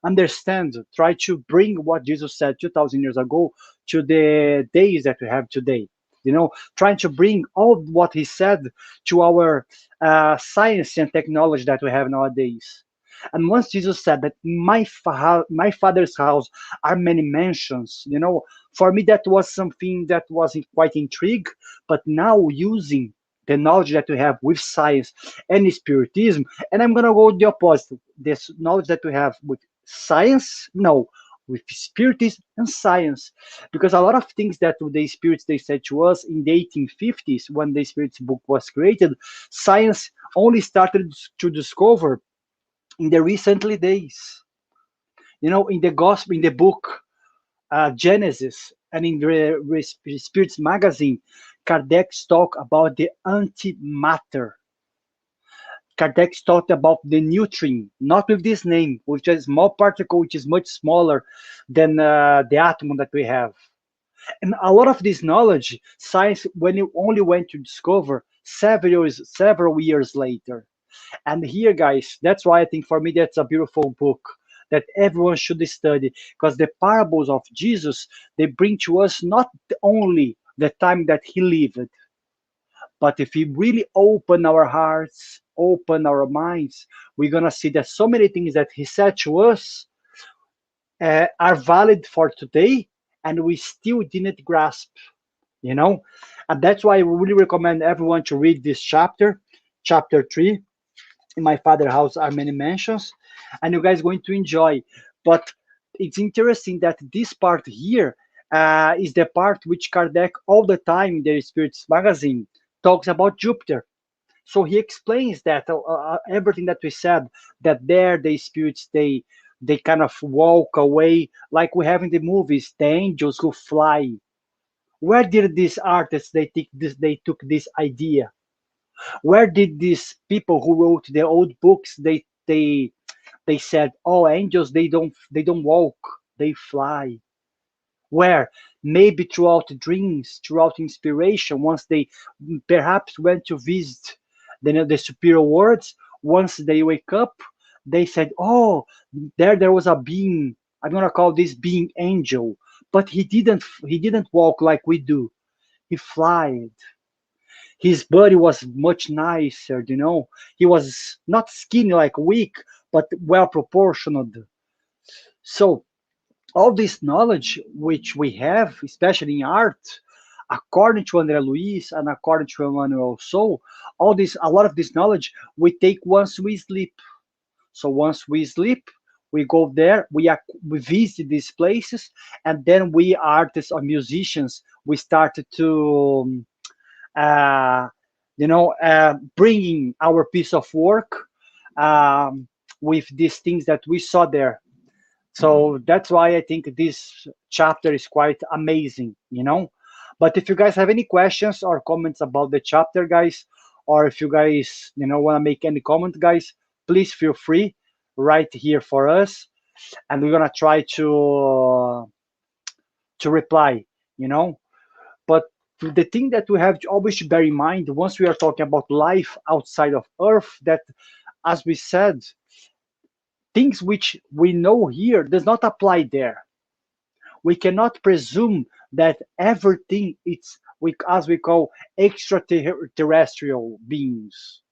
understand, try to bring what Jesus said 2,000 years ago to the days that we have today. Trying to bring all what he said to our science and technology that we have nowadays. And once Jesus said that my father's house are many mansions, for me that was something that was quite intrigued. But now using the knowledge that we have with science and spiritism, and I'm gonna go the opposite. This knowledge that we have with science, no, with spiritism and science, because a lot of things that the spirits they said to us in the 1850s when the spirits book was created, science only started to discover in the recently days. In the gospel, in the book Genesis, and in the Spirits magazine, Kardec talk about the antimatter. Kardec talked about the neutrine, not with this name, with a small particle which is much smaller than the atom that we have. And a lot of this knowledge, science, when you only went to discover several years later. And here, guys, that's why I think for me that's a beautiful book that everyone should study, because the parables of Jesus, they bring to us not only the time that he lived, but if we really open our hearts, open our minds, we're going to see that so many things that he said to us are valid for today, and we still didn't grasp, And that's why I really recommend everyone to read this chapter 3. In my father's house are many mansions, and you guys going to enjoy. But it's interesting that this part here is the part which Kardec all the time in the Spirits magazine talks about Jupiter. So he explains that everything that we said, that there the spirits they kind of walk away like we have in the movies, the angels who fly. Where did these artists they took this idea? Where did these people who wrote the old books they said, oh, angels they don't walk, they fly? Where? Maybe throughout dreams, throughout inspiration, once they perhaps went to visit the superior worlds, once they wake up, they said, oh, there was a being, I'm gonna call this being angel, but he didn't walk like we do, he flied. His body was much nicer, he was not skinny like weak, but well proportioned. So all this knowledge which we have, especially in art, according to André Luiz and according to Emmanuel So, a lot of this knowledge we take once we sleep. So once we sleep, we go there, we visit these places, and then we artists or musicians, we started to uh, bringing our piece of work with these things that we saw there. So that's why I think this chapter is quite amazing. But if you guys have any questions or comments about the chapter, guys, or if you guys, want to make any comment, guys, please feel free right here for us. And we're going to try to reply, But the thing that we have to always bear in mind once we are talking about life outside of Earth, that, as we said, things which we know here does not apply there. We cannot presume that everything is, as we call, extraterrestrial beings.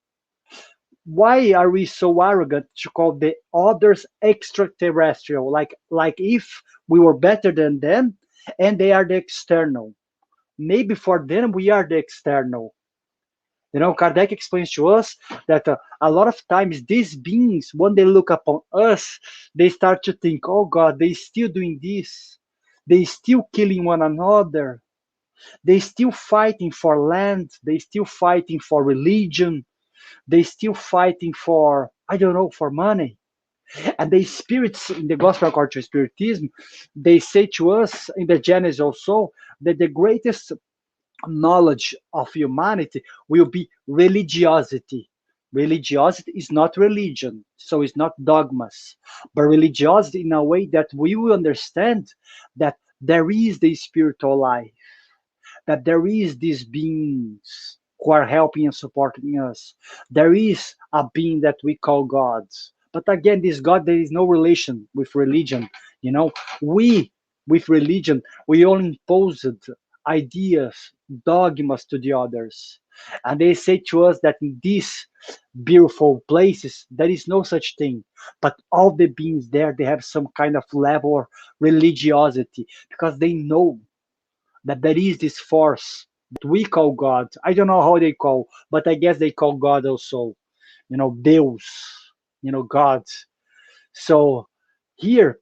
Why are we so arrogant to call the others extraterrestrial? Like if we were better than them and they are the external. Maybe for them we are the external. Kardec explains to us that a lot of times these beings, when they look upon us, they start to think, oh God, they still doing this. They still killing one another. They still fighting for land. They still fighting for religion. They still fighting for, I don't know, for money. And the spirits in the gospel according to Spiritism, they say to us in the Genesis also that the greatest knowledge of humanity will be religiosity. Religiosity is not religion, so it's not dogmas, but religiosity in a way that we will understand that there is the spiritual life, that there is these beings. who are helping and supporting us. There is a being that we call God. But again, this God, there is no relation with religion. You know, we, with religion, we all imposed ideas, dogmas to the others. And they say to us that in these beautiful places, there is no such thing. But all the beings there, they have some kind of level of religiosity because they know that there is this force that we call God. I don't know how they call, but I guess they call God also, you know, Deus, you know, God. So here,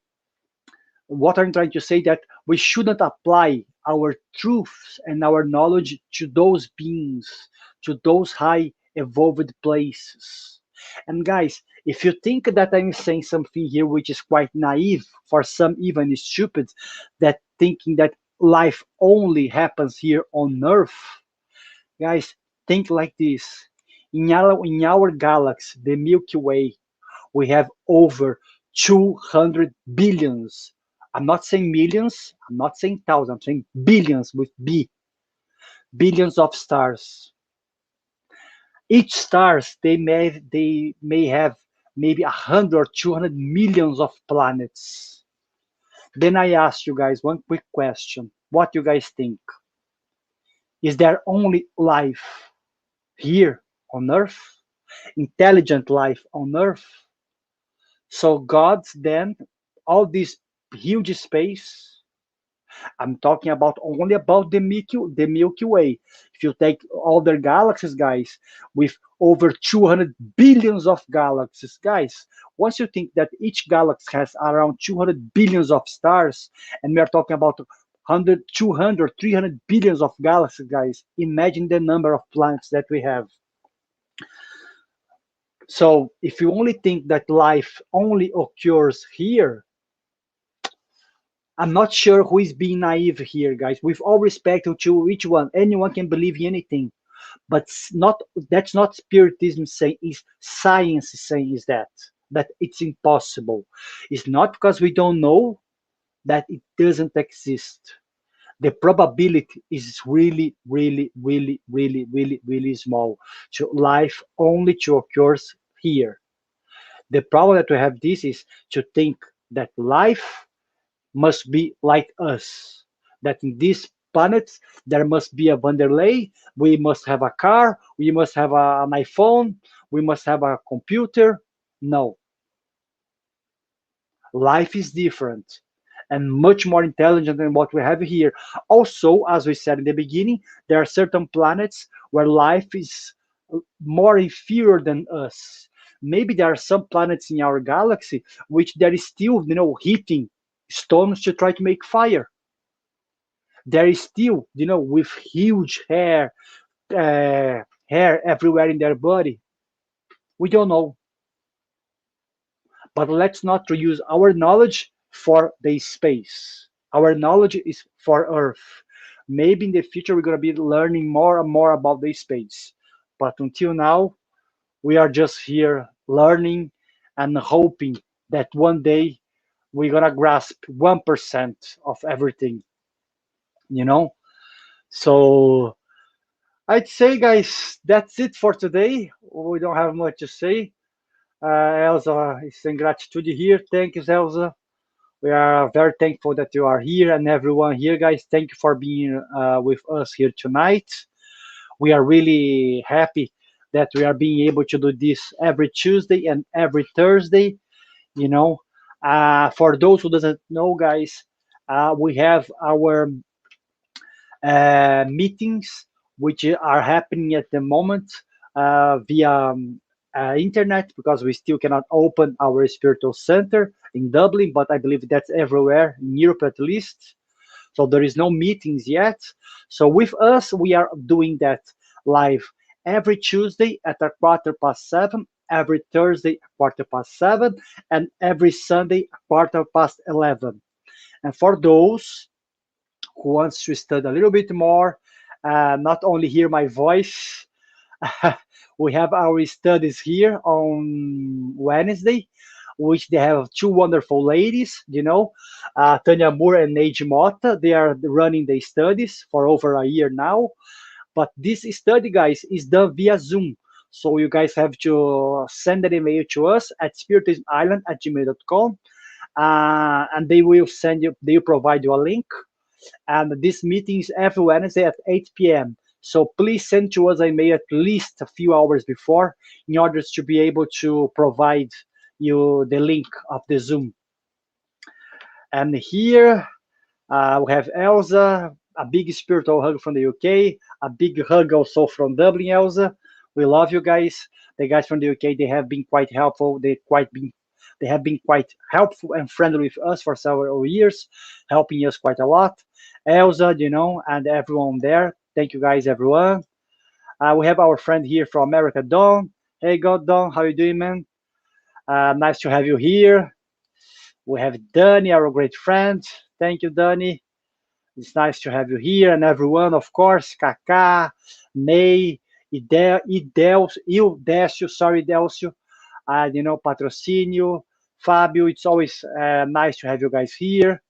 what I'm trying to say that we shouldn't apply our truths and our knowledge to those beings, to those high evolved places. And guys, if you think that I'm saying something here which is quite naive, for some even stupid, that thinking that life only happens here on Earth, guys, think like this. In our galaxy, the Milky Way, we have over 200 billions. I'm not saying millions, I'm not saying thousands, I'm saying billions with B, billions of stars. Each stars, they may have maybe 100 or 200 millions of planets. Then I ask you guys one quick question. What you guys think? Is there only life here on Earth? Intelligent life on Earth? So God's then all this huge space. I'm talking about only about the Milky Way. If you take other galaxies, guys, with over 200 billions of galaxies, guys, once you think that each galaxy has around 200 billions of stars, and we are talking about 100, 200, 300 billions of galaxies, guys, imagine the number of planets that we have. So if you only think that life only occurs here, I'm not sure who is being naive here, guys. With all respect to each one, anyone can believe in anything, but not that's not spiritism saying. Is science saying is that it's impossible. It's not because we don't know that it doesn't exist. The probability is really, really, really, really, really, really small. To life only to occurs here. The problem that we have this is to think that life must be like us. That in this planet there must be a Wanderley, we must have a car, we must have an iPhone, we must have a computer. No, life is different and much more intelligent than what we have here. Also, as we said in the beginning, there are certain planets where life is more inferior than us. Maybe there are some planets in our galaxy which there is still, heating stones to try to make fire. There is still, with huge hair everywhere in their body. We don't know. But let's not reuse our knowledge for the space. Our knowledge is for Earth. Maybe in the future we're going to be learning more and more about the space. But until now, we are just here learning and hoping that one day we're going to grasp 1% of everything, you know? So I'd say, guys, that's it for today. We don't have much to say. Elsa is in gratitude here. Thank you, Elsa. We are very thankful that you are here, and everyone here, guys. Thank you for being with us here tonight. We are really happy that we are being able to do this every Tuesday and every Thursday. For those who doesn't know, guys, we have our meetings which are happening at the moment via internet, because we still cannot open our spiritual center in Dublin, but I believe that's everywhere in Europe at least. So there is no meetings yet. So with us, we are doing that live every Tuesday at 7:15, every Thursday 7:15, and every Sunday 11:15. And for those who wants to study a little bit more, not only hear my voice, we have our studies here on Wednesday, which they have two wonderful ladies, Tanya Moore and Neide Mota. They are running the studies for over a year now. But this study, guys, is done via Zoom. So you guys have to send an email to us at spiritismisland@gmail.com, and they will send you, they will provide you a link. And this meeting is every Wednesday at 8 p.m. So please send to us an email at least a few hours before, in order to be able to provide you the link of the Zoom. And here we have Elsa, a big spiritual hug from the UK, a big hug also from Dublin, Elsa. We love you guys. The guys from the UK, they have been quite helpful. They have been quite helpful and friendly with us for several years, helping us quite a lot. Elsa, and everyone there. Thank you guys, everyone. We have our friend here from America, Don. Hey, God, Don, how you doing, man? Nice to have you here. We have Danny, our great friend. Thank you, Danny. It's nice to have you here, and everyone, of course, Kaká, May, Ildecio, sorry, Delcio, Patrocínio, Fabio. It's always nice to have you guys here.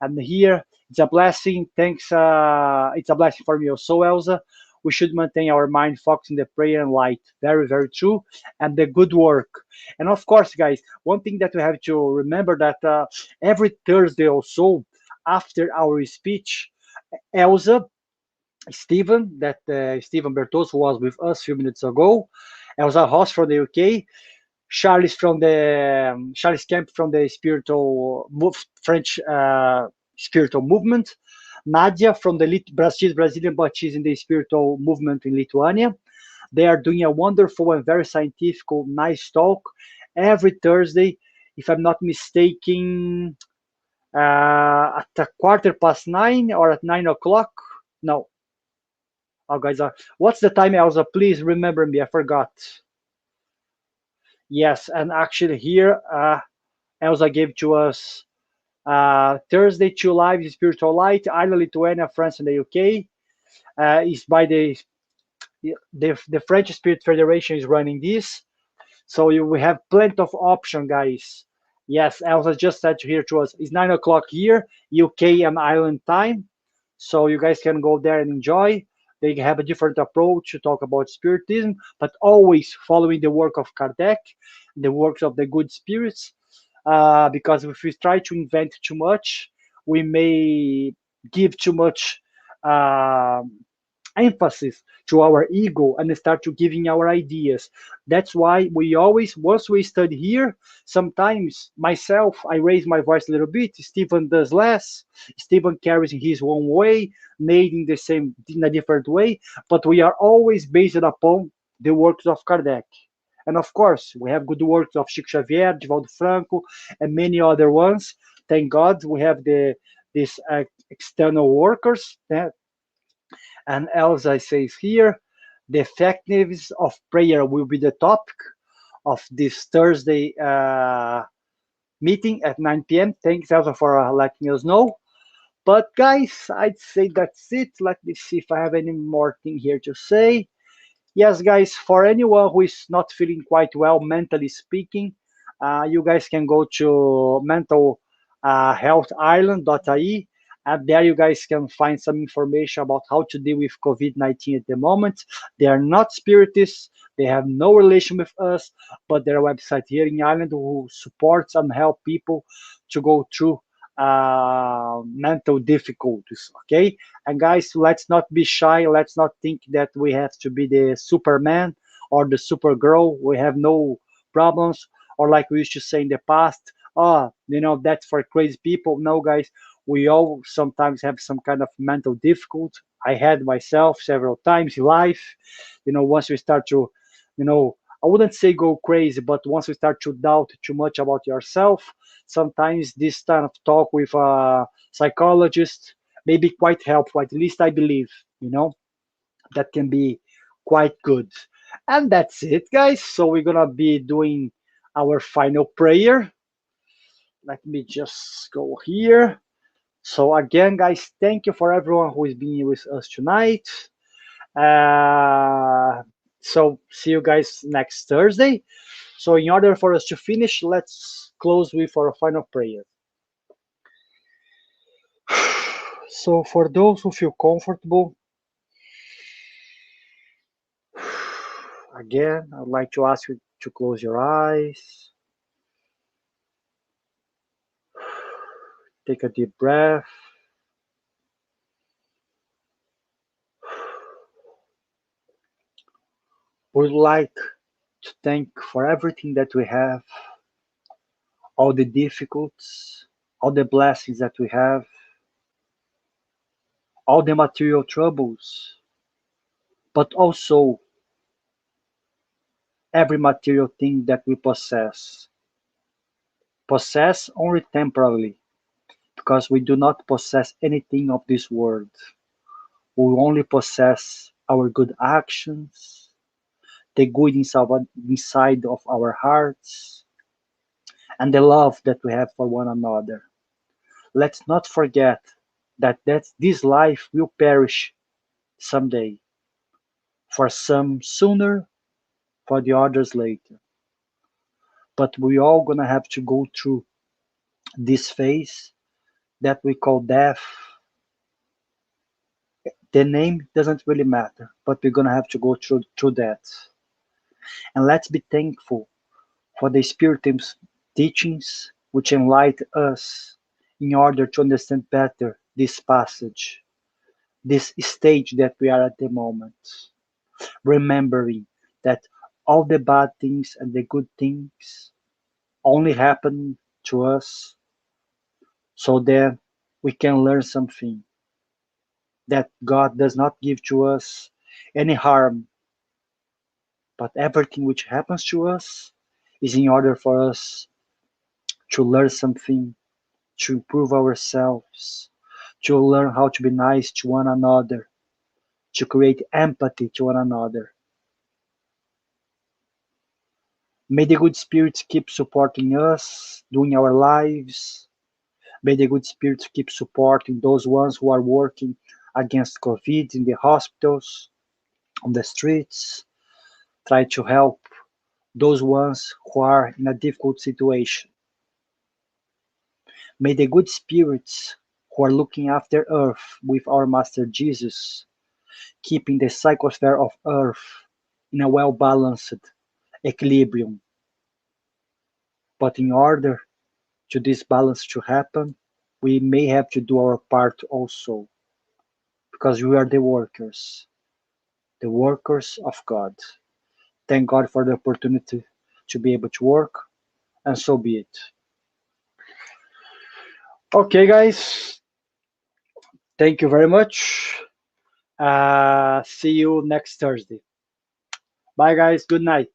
And here, it's a blessing. Thanks. It's a blessing for me also, Elsa. We should maintain our mind focused in the prayer and light. Very, very true. And the good work. And of course, guys, one thing that we have to remember that every Thursday or so, after our speech, Elsa, Stevan, Stevan Bertozzo was with us a few minutes ago. Elsa Ross from the UK. Charles Kemp from the French spiritual movement. Nadia from the Brazilian, but she's in the spiritual movement in Lithuania. They are doing a wonderful and very scientific, nice talk every Thursday, if I'm not mistaken, at 9:15 or at 9 o'clock. No. Oh, guys, what's the time, Elsa? Please remember me. I forgot. Yes, and actually here, Elsa gave to us Thursday, 2 lives, Spiritual Light, Ireland, Lithuania, France, and the UK. Is by the French Spirit Federation is running this. So we have plenty of option, guys. Yes, Elsa just said here to us, it's 9 o'clock here, UK and Ireland time. So you guys can go there and enjoy. They have a different approach to talk about Spiritism, but always following the work of Kardec, the works of the good spirits. Because if we try to invent too much, we may give too much emphasis to our ego and start to giving our ideas. That's why we always, once we study here, sometimes myself, I raise my voice a little bit, Stevan does less, Stevan carries in his own way, made in the same, in a different way, but we are always based upon the works of Kardec. And of course, we have good works of Chico Xavier, Divaldo Franco, and many other ones. Thank God we have these external workers. And Elsa says here, the effectiveness of prayer will be the topic of this Thursday meeting at 9 p.m. Thanks, Elsa, for letting us know. But guys, I'd say that's it. Let me see if I have any more thing here to say. Yes, guys, for anyone who is not feeling quite well, mentally speaking, you guys can go to mentalhealthireland.ie, and there you guys can find some information about how to deal with COVID-19 at the moment. They are not spiritists. They have no relation with us, but they're a website here in Ireland who supports and help people to go through mental difficulties. Okay, and guys, let's not be shy. Let's not think that we have to be the Superman or the Supergirl. We have no problems, or like we used to say in the past, that's for crazy people. No, guys, we all sometimes have some kind of mental difficulty. I had myself several times in life. Once we start to, I wouldn't say go crazy, but once we start to doubt too much about yourself, sometimes this kind of talk with a psychologist may be quite helpful. At least I believe, that can be quite good. And that's it, guys. So we're gonna be doing our final prayer. Let me just go here. So again, guys, thank you for everyone who is being with us tonight. So see you guys next Thursday. So in order for us to finish, let's close with our final prayer. So for those who feel comfortable, Again, I'd like to ask you to close your eyes. Take a deep breath. Would like to thank for everything that we have, all the difficulties, all the blessings that we have, all the material troubles, but also every material thing that we possess. Possess only temporarily, because we do not possess anything of this world. We only possess our good actions, the good inside of our hearts, and the love that we have for one another. Let's not forget that this life will perish someday, for some sooner, for the others later. But we all gonna have to go through this phase that we call death. The name doesn't really matter, but we're gonna have to go through that. And let's be thankful for the Spiritism teachings which enlighten us in order to understand better this passage, this stage that we are at the moment. Remembering that all the bad things and the good things only happen to us so that we can learn something, that God does not give to us any harm, but everything which happens to us is in order for us to learn something, to improve ourselves, to learn how to be nice to one another, to create empathy to one another. May the good spirits keep supporting us during our lives. May the good spirits keep supporting those ones who are working against COVID in the hospitals, on the streets. Try to help those ones who are in a difficult situation. May the good spirits who are looking after earth with our Master Jesus, keeping the psychosphere of earth in a well-balanced equilibrium. But in order to this balance to happen, we may have to do our part also, because we are the workers of God. Thank God for the opportunity to be able to work, and so be it. Okay, guys, thank you very much. See you next Thursday. Bye, guys. Good night.